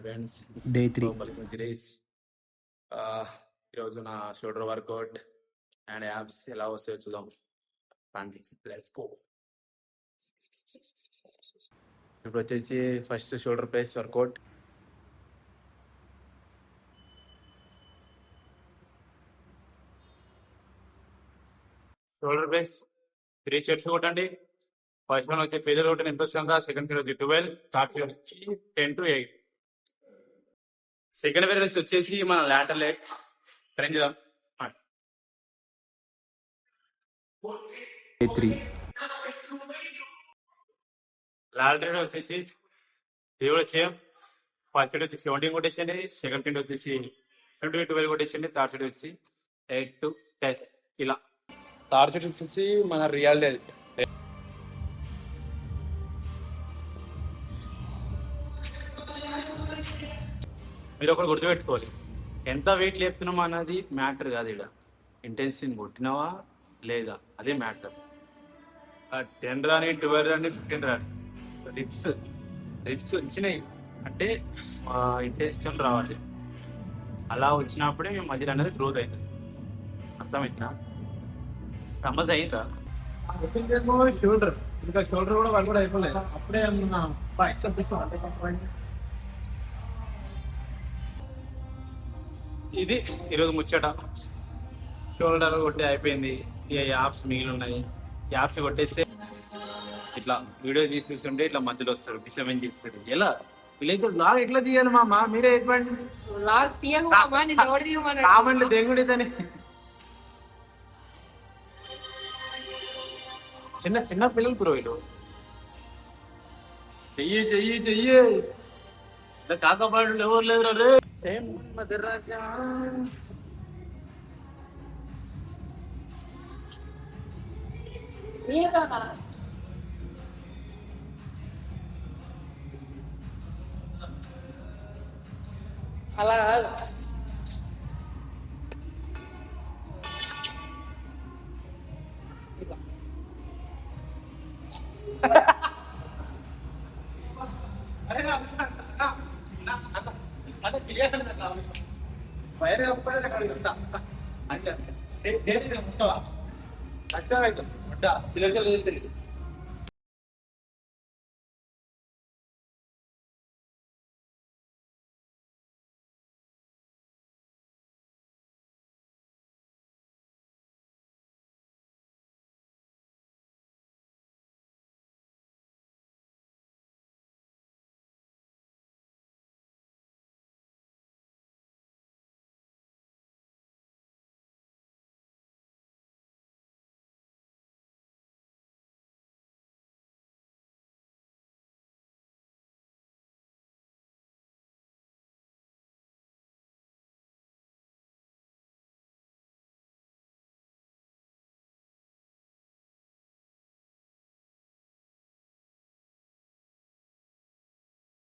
Friends day 3 మంచి days. ఈరోజు నా షోల్డర్ వర్కౌట్ అండ్ యాప్స్ ఎలా వస్తాయో చూద్దాం. Let's go. ఇప్పుడు వచ్చేసి first shoulder press workout. Shoulder press 3 sets కొట్టండి. ఫస్ట్ వన్ వచ్చి ఫెయిలియర్ కొట్టిన ఎంత వస్తుందా, సెకండ్ ఫెయిల్ వచ్చి 12, థర్డ్ ఫెయిల్ వచ్చి 10 to 8. సెకండ్ ఫెయిల్ వచ్చేసి మన లాటర్ లెగ్ ట్రైన్ చేద్దాం. డే 3 లాటర్ వచ్చేసి ఇది కూడా సేమ్. ఫస్ట్ ఫీట్ వచ్చి 17 కొట్టేసండి, సెకండ్ ఫీట్ వచ్చేసి 12 కొట్టేసండి, థర్డ్ ఫీట్ వచ్చి 8 to 10 ఇలా. థర్డ్ ఫీట్ వచ్చేసి మన రియల్ డెల్ట్. మీరు ఒకటి గుర్తుపెట్టుకోవాలి, ఎంత వెయిట్ లేపుతున్నామా అన్నది మ్యాటర్ కాదు. ఇక్కడ ఇంటెన్సిటీ కొట్టినావా లేదా అదే మ్యాటర్. 10 రాని 12 రాని 15 రాని రిప్స్ వచ్చినాయి అంటే ఇంటెన్షన్ రావాలి. అలా వచ్చినప్పుడే మేము మధ్యలో అనేది గ్రోత్ అవుతుంది. అర్థమైందా? సమజ్ అయిందా? షోల్డర్ ఇంకా షోల్డర్ కూడా వర్క్ అయిపోలేదు. అప్పుడే ఇది ఈరోజు ముచ్చట. షోల్డర్ కొట్టి అయిపోయింది. ఇక యాప్స్ మిగిలి ఉన్నాయి. యాప్స్ కొట్టేస్తే ఇట్లా వీడియో తీసేస్తుంటే ఇట్లా మధ్యలో వస్తారు, డిస్టర్బెన్స్ చేస్తారు. ఎలా వీళ్ళైతే బ్లాగ్ ఎట్లా తీయాలి మామ? మీరే చెప్పండి. కామెంట్లు దెంగుడితోనే చిన్న చిన్న పిల్లలు బ్రో వీళ్ళు. చెయ్యి చెయ్యి చెయ్యి కాకపాడు ఎవరు లేదు రే. మధురాజా అలా కాదు. వైర్ కప్పలేదు అక్కడ అంటే ఖచ్చితంగా అవుతాం. చిల్లర